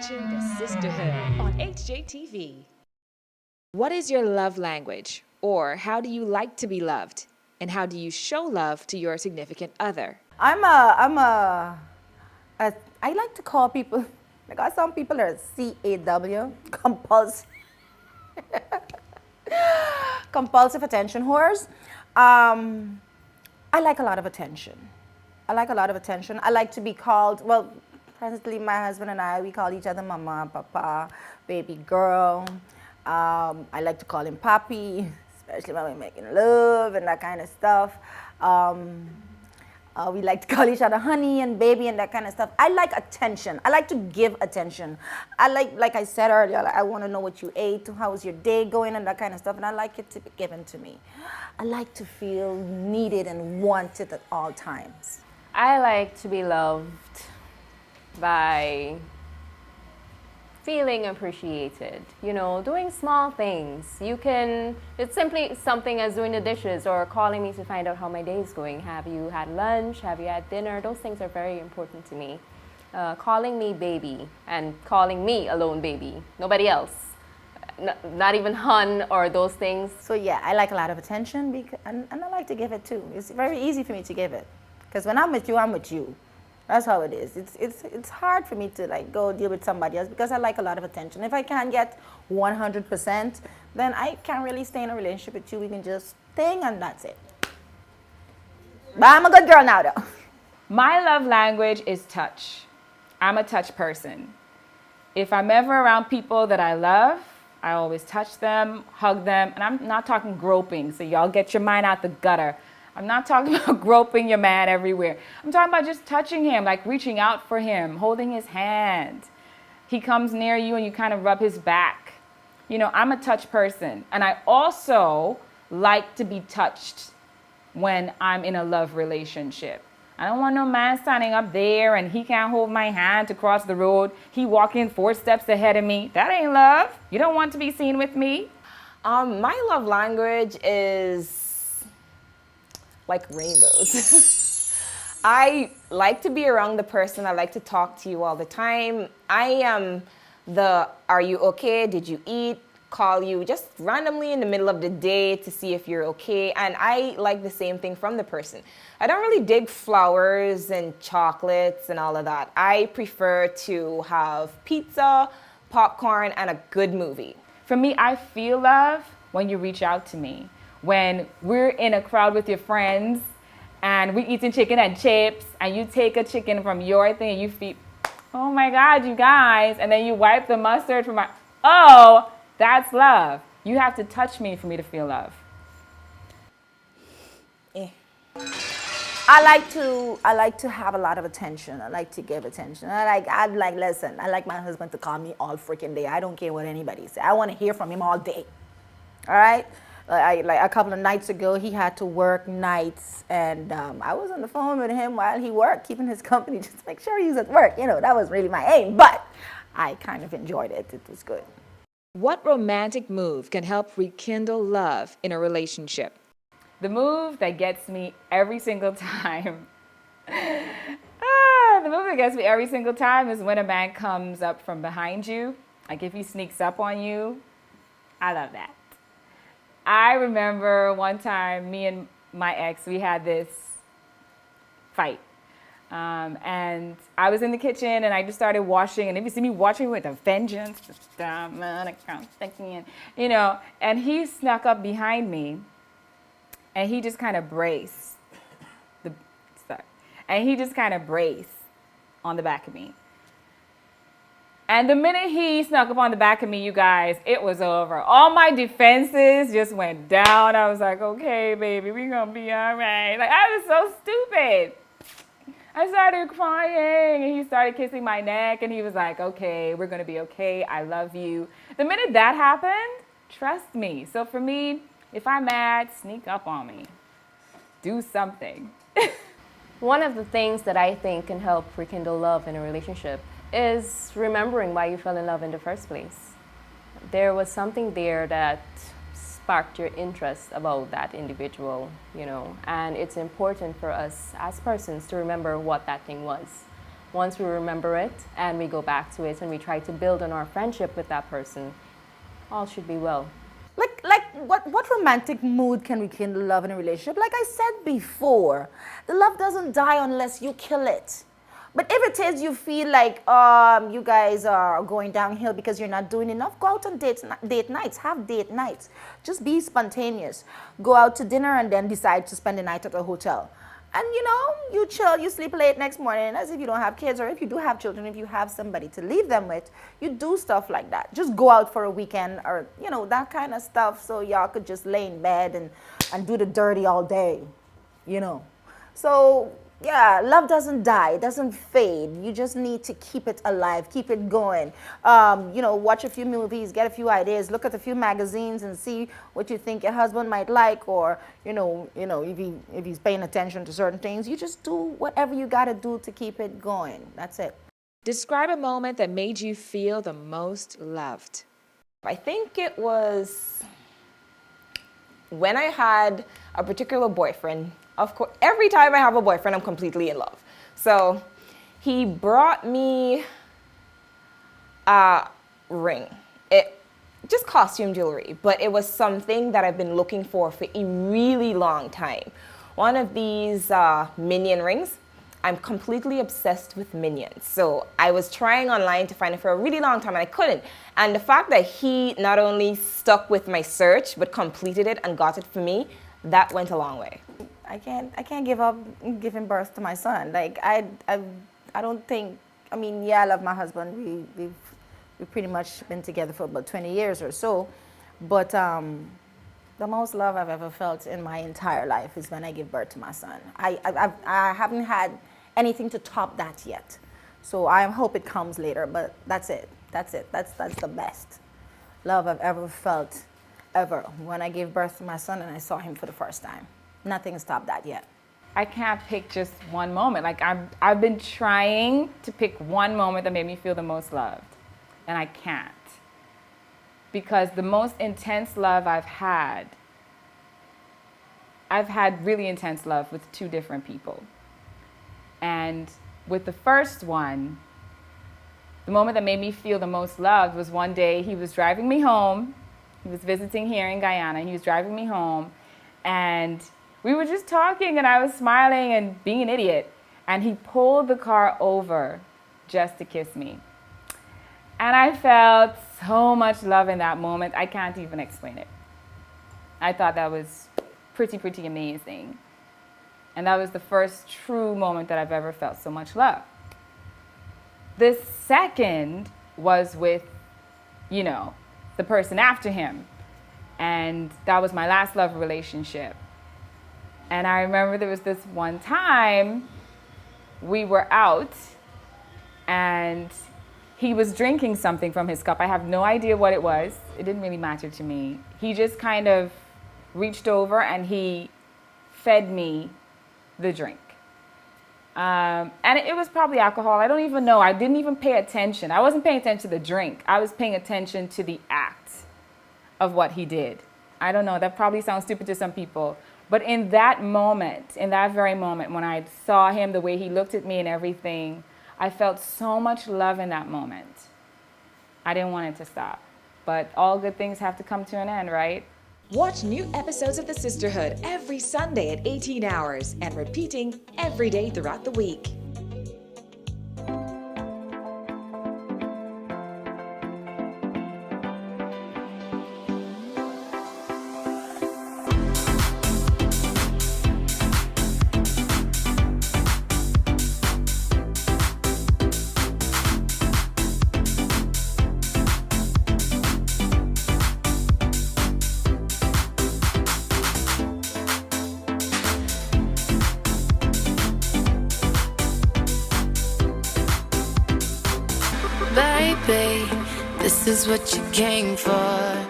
watching the Sisterhood on HJtv. What is your love language? Or how do you like to be loved? And how do you show love to your significant other? I like to call people, I got some people are CAW, compulsive attention whores. I like a lot of attention. I like to be called, well, presently my husband and I, we call each other mama, papa, baby girl. I like to call him papi, especially when we're making love and that kind of stuff. We like to call each other honey and baby and that kind of stuff. I like attention. I like to give attention. Like I said earlier, I want to know what you ate, how was your day going and that kind of stuff, and I like it to be given to me. I like to feel needed and wanted at all times. I like to be loved by feeling appreciated, doing small things. It's simply something as doing the dishes or calling me to find out how my day is going. Have you had lunch? Have you had dinner? Those things are very important to me. Calling me baby and calling me alone baby, nobody else. Not even hun or those things. So yeah, I like a lot of attention and I like to give it too. It's very easy for me to give it. Because when I'm with you, I'm with you. That's how it is. It's hard for me to go deal with somebody else because I like a lot of attention. If I can't get 100%, then I can't really stay in a relationship with you. We can just thing and that's it. But I'm a good girl now though. My love language is touch. I'm a touch person. If I'm ever around people that I love, I always touch them, hug them, and I'm not talking groping, so y'all get your mind out the gutter. I'm not talking about groping your man everywhere. I'm talking about just touching him, like reaching out for him, holding his hand. He comes near you and you kind of rub his back. I'm a touch person. And I also like to be touched when I'm in a love relationship. I don't want no man standing up there and he can't hold my hand to cross the road. He walking 4 steps ahead of me. That ain't love. You don't want to be seen with me. My love language is like rainbows. I like to be around the person. I like to talk to you all the time. I am are you okay? Did you eat? Call you just randomly in the middle of the day to see if you're okay. And I like the same thing from the person. I don't really dig flowers and chocolates and all of that. I prefer to have pizza, popcorn, and a good movie. For me, I feel love when you reach out to me. When we're in a crowd with your friends and we're eating chicken and chips and you take a chicken from your thing and you feel, oh my God, you guys, and then you wipe the mustard from that's love. You have to touch me for me to feel love. I like to have a lot of attention. I like to give attention. Listen, I like my husband to call me all freaking day. I don't care what anybody says. I want to hear from him all day. All right? Like a couple of nights ago, he had to work nights, and I was on the phone with him while he worked, keeping his company, just to make sure he was at work. That was really my aim, but I kind of enjoyed it. It was good. What romantic move can help rekindle love in a relationship? The move that gets me every single time. The move that gets me every single time is when a man comes up from behind you. Like if he sneaks up on you. I love that. I remember one time, me and my ex, we had this fight. And I was in the kitchen and I just started washing. And if you see me washing with a vengeance, and he snuck up behind me and he just kind of braced. On the back of me. And the minute he snuck up on the back of me, you guys, it was over. All my defenses just went down. I was like, okay, baby, we're going to be all right. Like, I was so stupid. I started crying, and he started kissing my neck, and he was like, okay, we're going to be okay. I love you. The minute that happened, trust me. So for me, if I'm mad, sneak up on me. Do something. One of the things that I think can help rekindle love in a relationship is remembering why you fell in love in the first place. There was something there that sparked your interest about that individual, and it's important for us as persons to remember what that thing was. once we remember it and we go back to it and we try to build on our friendship with that person, all should be well. Like what romantic mood can we kindle love in a relationship? Like I said before, the love doesn't die unless you kill it. But if it is, you feel like you guys are going downhill because you're not doing enough, go out on date nights. Have date nights. Just be spontaneous. Go out to dinner and then decide to spend the night at a hotel. And you know, you chill, you sleep late next morning, as if you don't have kids, or if you do have children, if you have somebody to leave them with, you do stuff like that. Just go out for a weekend or, you know, that kind of stuff, so y'all could just lay in bed and do the dirty all day, you know. So yeah, love doesn't die, it doesn't fade. You just need to keep it alive, keep it going. You know, watch a few movies, get a few ideas, look at a few magazines and see what you think your husband might like, or you know, if he's paying attention to certain things, you just do whatever you got to do to keep it going. That's it. Describe a moment that made you feel the most loved. I think it was when I had a particular boyfriend. Of course, every time I have a boyfriend, I'm completely in love. So he brought me a ring. It just costume jewelry, but it was something that I've been looking for a really long time. One of these minion rings. I'm completely obsessed with minions. So I was trying online to find it for a really long time and I couldn't. And the fact that he not only stuck with my search, but completed it and got it for me, that went a long way. I can't give up giving birth to my son. Like I don't think, I mean, yeah, I love my husband. We've pretty much been together for about 20 years or so. But the most love I've ever felt in my entire life is when I give birth to my son. I haven't had anything to top that yet. So I hope it comes later, but that's it. That's the best love I've ever felt, ever, when I gave birth to my son and I saw him for the first time. Nothing's topped that yet. I can't pick just one moment. Like I've been trying to pick one moment that made me feel the most loved, and I can't. Because the most intense love I've had really intense love with two different people. And with the first one, the moment that made me feel the most loved was one day he was driving me home. He was visiting here in Guyana. He was driving me home, and we were just talking, and I was smiling and being an idiot. And he pulled the car over just to kiss me. And I felt so much love in that moment. I can't even explain it. I thought that was pretty amazing. And that was the first true moment that I've ever felt so much love. The second was with, you know, the person after him. And that was my last love relationship. And I remember there was this one time we were out and he was drinking something from his cup. I have no idea what it was. It didn't really matter to me. He just kind of reached over and he fed me the drink. And it was probably alcohol. I don't even know. I didn't even pay attention. I wasn't paying attention to the drink. I was paying attention to the act of what he did. I don't know. That probably sounds stupid to some people. But in that moment, in that very moment, when I saw him, the way he looked at me and everything, I felt so much love in that moment. I didn't want it to stop. But all good things have to come to an end, right? Watch new episodes of The Sisterhood every Sunday at 18 hours and repeating every day throughout the week. Baby, this is what you came for.